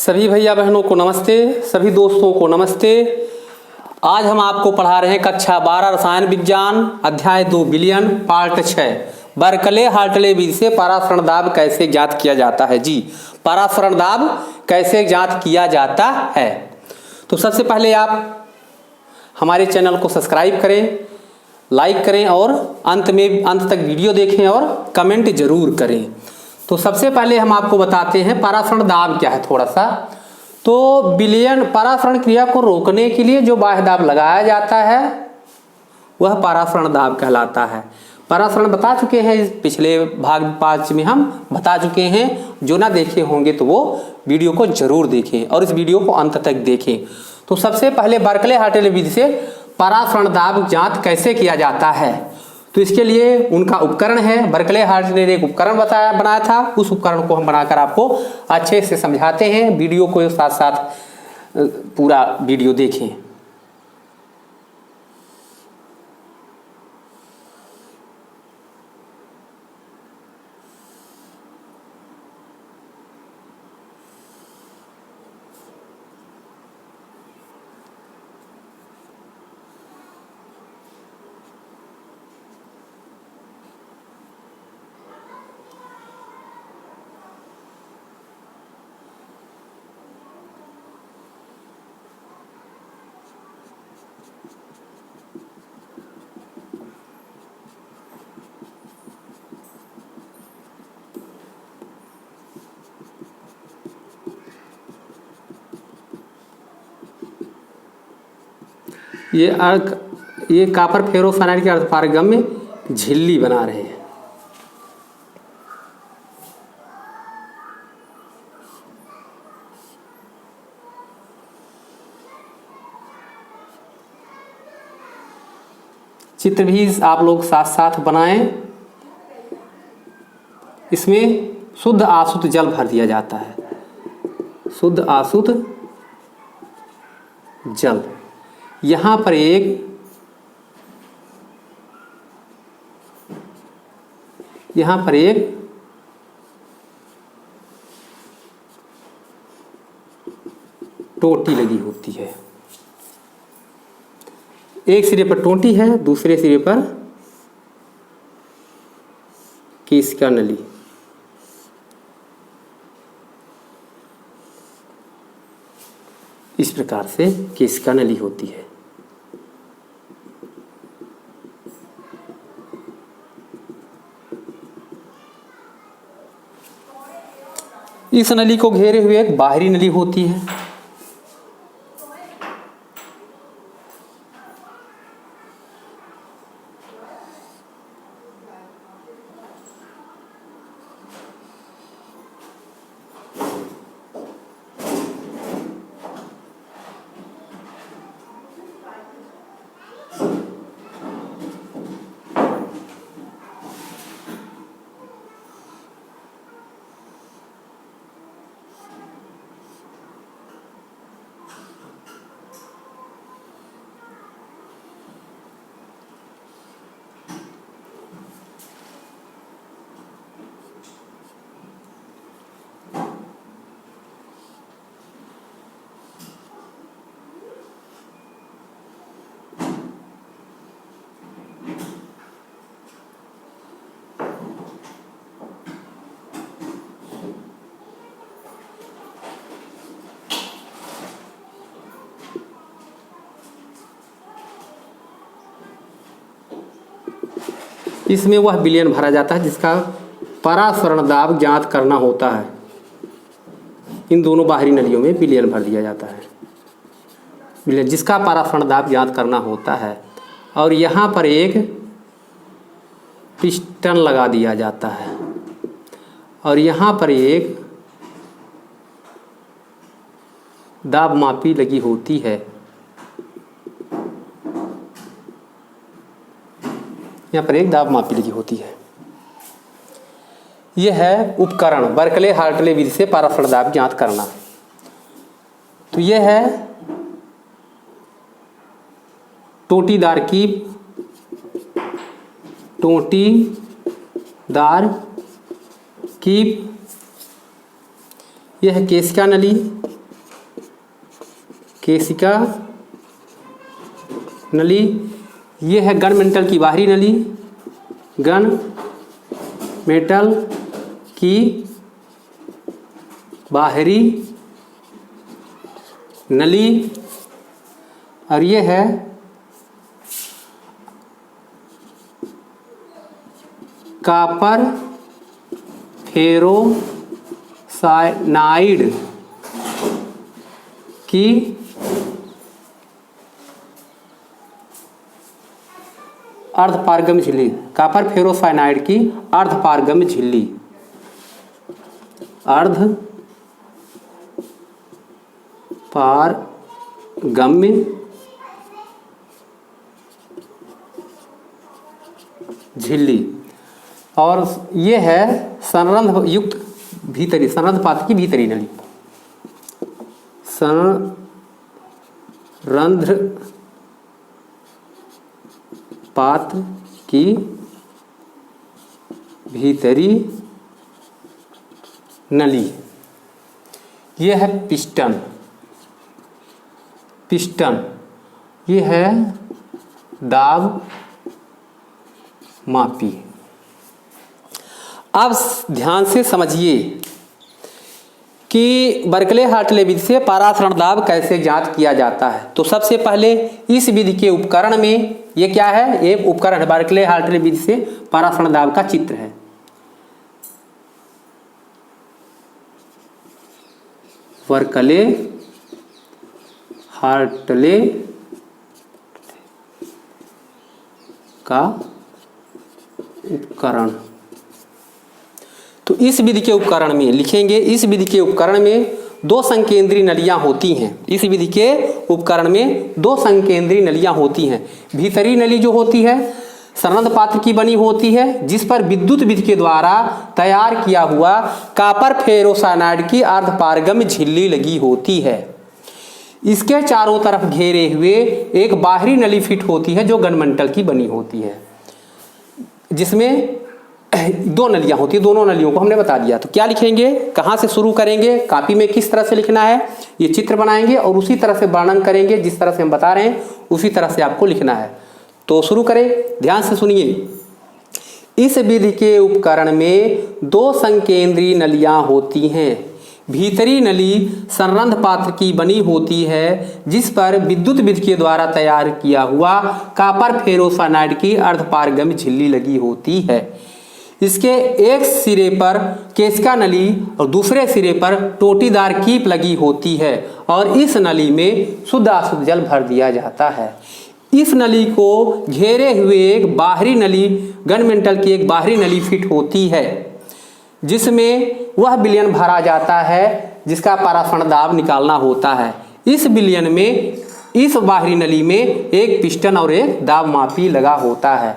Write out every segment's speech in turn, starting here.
सभी भैया बहनों को नमस्ते, सभी दोस्तों को नमस्ते। आज हम आपको पढ़ा रहे हैं कक्षा 12 रसायन विज्ञान अध्याय 2 विलयन पार्ट 6 बर्कले हार्टले विधि से परासरण दाब कैसे ज्ञात किया जाता है। जी, परासरण दाब कैसे ज्ञात किया जाता है। तो सबसे पहले आप हमारे चैनल को सब्सक्राइब करें, लाइक करें और अंत तक वीडियो देखें और कमेंट जरूर करें। तो सबसे पहले हम आपको बताते हैं परासरण दाब क्या है थोड़ा सा। तो विलयन परासरण क्रिया को रोकने के लिए जो बाह्य दाब लगाया जाता है वह परासरण दाब कहलाता है। परासरण बता चुके हैं, इस पिछले भाग 5 में हम बता चुके हैं। जो ना देखे होंगे तो वो वीडियो को जरूर देखें और इस वीडियो को अंत तक देखें। तो सबसे पहले बर्कले हार्टले विधि से परासरण दाब ज्ञात कैसे किया जाता है, तो इसके लिए उनका उपकरण है। बर्कले हार्टले ने एक उपकरण बनाया था, उस उपकरण को हम बनाकर आपको अच्छे से समझाते हैं। वीडियो को साथ साथ पूरा वीडियो देखें। ये कॉपर फेरोसाइनाइड के अर्धपारगम्य झिल्ली बना रहे हैं। चित्र भी आप लोग साथ साथ बनाएं। इसमें शुद्ध आसुत जल भर दिया जाता है, शुद्ध आसुत जल। यहाँ पर एक टोटी लगी होती है। एक सिरे पर टोटी है, दूसरे सिरे पर केशिका नली। इस प्रकार से केशिका नली होती है। इस नली को घेरे हुए एक बाहरी नली होती है। इसमें वह विलयन भरा जाता है जिसका परासरण दाब ज्ञात करना होता है। इन दोनों बाहरी नलियों में विलयन भर दिया जाता है, विलयन जिसका परासरण दाब ज्ञात करना होता है। और यहाँ पर एक पिस्टन लगा दिया जाता है और यहाँ पर एक दाब मापी लगी होती है। यहाँ पर एक दाब मापी लगी होती है। यह है उपकरण बर्कले हार्टले विधि से परासरण दाब ज्ञात करना। तो यह है टोटीदार कीप यह है केशिका नली, केशिका नली। यह है गणमेंटल की बाहरी नली, गणमेंटल की बाहरी नली। और यह है कॉपर फेरोसाइनाइड की अर्धपारगम्य झिल्ली, कॉपर फेरोसाइनाइड की अर्धपारगम्य झिल्ली, अर्धपारगम्य झिल्ली। और ये है संरंध्र युक्त भीतरी, संरंध्र पात्र की भीतरी नली, संरंध्र पात्र की भीतरी नली। यह है पिस्टन, पिस्टन। यह है दाब मापी। अब ध्यान से समझिए कि बर्कले हार्टले विधि से पारासरण दाब कैसे जांच किया जाता है। तो सबसे पहले इस विधि के उपकरण में, ये क्या है, एक उपकरण है, बर्कले हार्टले विधि से पारासरण दाब का चित्र है। बर्कले हार्टले का उपकरण। तो इस विधि के उपकरण में लिखेंगे, इस विधि के उपकरण में दो संकेंद्रीय नलियां होती हैं। इस विधि के उपकरण में दो संकेंद्रीय नलियां होती हैं। भीतरी नली जो होती है संरंध्र पात्र की बनी होती है, जिस पर विद्युत विधि के द्वारा तैयार किया हुआ कॉपर फेरोसाइनाइड की अर्धपारगम्य झिल्ली लगी होती है। इसके चारों तरफ घेरे हुए एक बाहरी नली फिट होती है जो गणमेंटल की बनी होती है, जिसमें दो नलियां होती है। दोनों नलियों को हमने बता दिया। तो क्या लिखेंगे, कहाँ से शुरू करेंगे, कॉपी में किस तरह से लिखना है, ये चित्र बनाएंगे और उसी तरह से वर्णन करेंगे, जिस तरह से हम बता रहे हैं उसी तरह से आपको लिखना है। तो शुरू करें, ध्यान से सुनिए। इस विधि के उपकरण में दो संकेंद्रीय नलियां होती हैं। भीतरी नली संरंध्र पात्र की बनी होती है, जिस पर विद्युत विधि के द्वारा तैयार किया हुआ कॉपर फेरोसाइनाइड की अर्धपारगम्य झिल्ली लगी होती है। इसके एक सिरे पर केशिका नली और दूसरे सिरे पर टोटीदार कीप लगी होती है और इस नली में शुद्ध अशुद्ध जल भर दिया जाता है। इस नली को घेरे हुए एक बाहरी नली, गणमेंटल की एक बाहरी नली फिट होती है, जिसमें वह विलयन भरा जाता है जिसका पारासरण दाब निकालना होता है। इस विलयन में, इस बाहरी नली में एक पिस्टन और एक दाब मापी लगा होता है।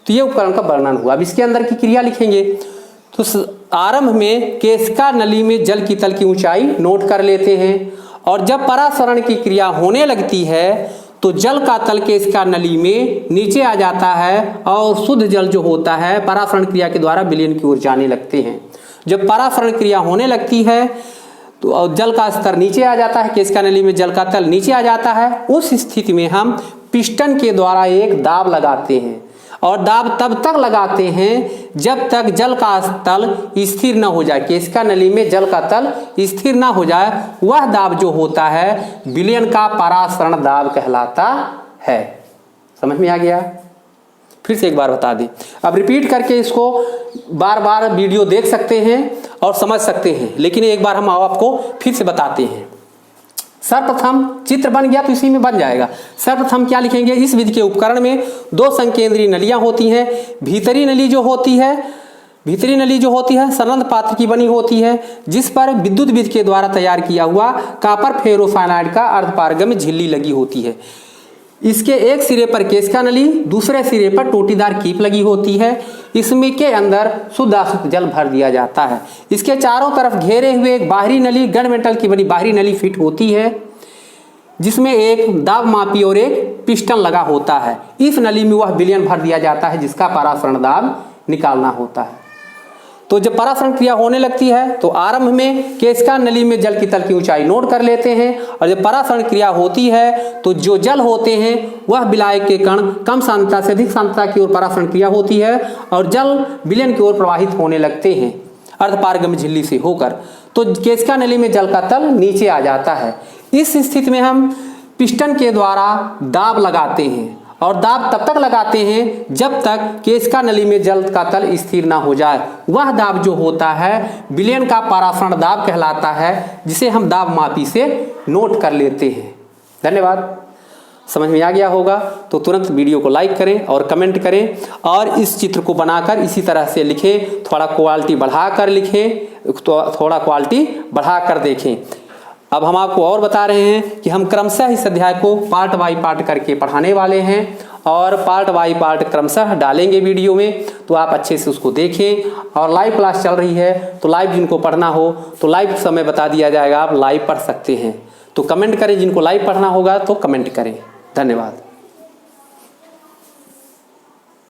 तो ये उपकरण का वर्णन हुआ। अब इसके अंदर की क्रिया लिखेंगे। तो आरंभ में केशिका नली में जल की तल की ऊंचाई नोट कर लेते हैं, और जब परासरण की क्रिया होने लगती है तो जल का तल केशिका नली में नीचे आ जाता है और शुद्ध जल जो होता है परासरण क्रिया के द्वारा विलयन की ओर जाने लगते हैं। जब परासरण क्रिया होने लगती है तो जल का स्तर नीचे आ जाता है, केशिका नली में जल का तल नीचे आ जाता है। उस स्थिति में हम पिस्टन के द्वारा एक दाब लगाते हैं, और दाब तब तक लगाते हैं जब तक जल का तल स्थिर न हो जाए, केशिका नली में जल का तल स्थिर न हो जाए। वह दाब जो होता है विलयन का परासरण दाब कहलाता है। समझ में आ गया? फिर से एक बार बता दें। अब रिपीट करके इसको बार बार वीडियो देख सकते हैं और समझ सकते हैं, लेकिन एक बार हम आपको फिर से बताते हैं। सर्वप्रथम चित्र बन गया तो इसी में बन जाएगा। सर्वप्रथम क्या लिखेंगे, इस विधि के उपकरण में दो संकेंद्रीय नलियां होती हैं। भीतरी नली जो होती है संरंध्र पात्र की बनी होती है, जिस पर विद्युत विधि के द्वारा तैयार किया हुआ कॉपर फेरोसाइनाइड का अर्धपारगम्य झिल्ली लगी होती है। इसके एक सिरे पर केशिका नली, दूसरे सिरे पर टोटीदार कीप लगी होती है। इसमें के अंदर शुद्ध अशुद्ध जल भर दिया जाता है। इसके चारों तरफ घेरे हुए एक बाहरी नली, गणमेंटल की बनी बाहरी नली फिट होती है, जिसमें एक दाब मापी और एक पिस्टन लगा होता है। इस नली में वह विलयन भर दिया जाता है जिसका परासरण दाब निकालना होता है। तो जब परासरण क्रिया होने लगती है तो आरंभ में केशिका नली में जल की तल की ऊंचाई नोट कर लेते हैं, और जब परासरण क्रिया होती है तो जो जल होते हैं वह विलायक के कण कम सांद्रता से अधिक सांद्रता की ओर परासरण क्रिया होती है और जल विलयन की ओर प्रवाहित होने लगते हैं अर्धपारगम्य झिल्ली से होकर। तो केशिका नली में जल का तल नीचे आ जाता है। इस स्थिति में हम पिस्टन के द्वारा दाब लगाते हैं, और दाब तब तक लगाते हैं जब तक केशिका नली में जल का तल स्थिर ना हो जाए। वह दाब जो होता है विलयन का परासरण दाब कहलाता है, जिसे हम दाब मापी से नोट कर लेते हैं। धन्यवाद। समझ में आ गया होगा तो तुरंत वीडियो को लाइक करें और कमेंट करें, और इस चित्र को बनाकर इसी तरह से लिखें। थोड़ा क्वालिटी बढ़ाकर लिखें, तो थोड़ा क्वालिटी बढ़ाकर देखें। अब हम आपको और बता रहे हैं कि हम क्रमशः इस अध्याय को पार्ट बाई पार्ट करके पढ़ाने वाले हैं, और पार्ट बाई पार्ट क्रमशः डालेंगे वीडियो में, तो आप अच्छे से उसको देखें। और लाइव क्लास चल रही है तो लाइव जिनको पढ़ना हो तो लाइव समय बता दिया जाएगा, आप लाइव पढ़ सकते हैं। तो कमेंट करें, जिनको लाइव पढ़ना होगा तो कमेंट करें। धन्यवाद।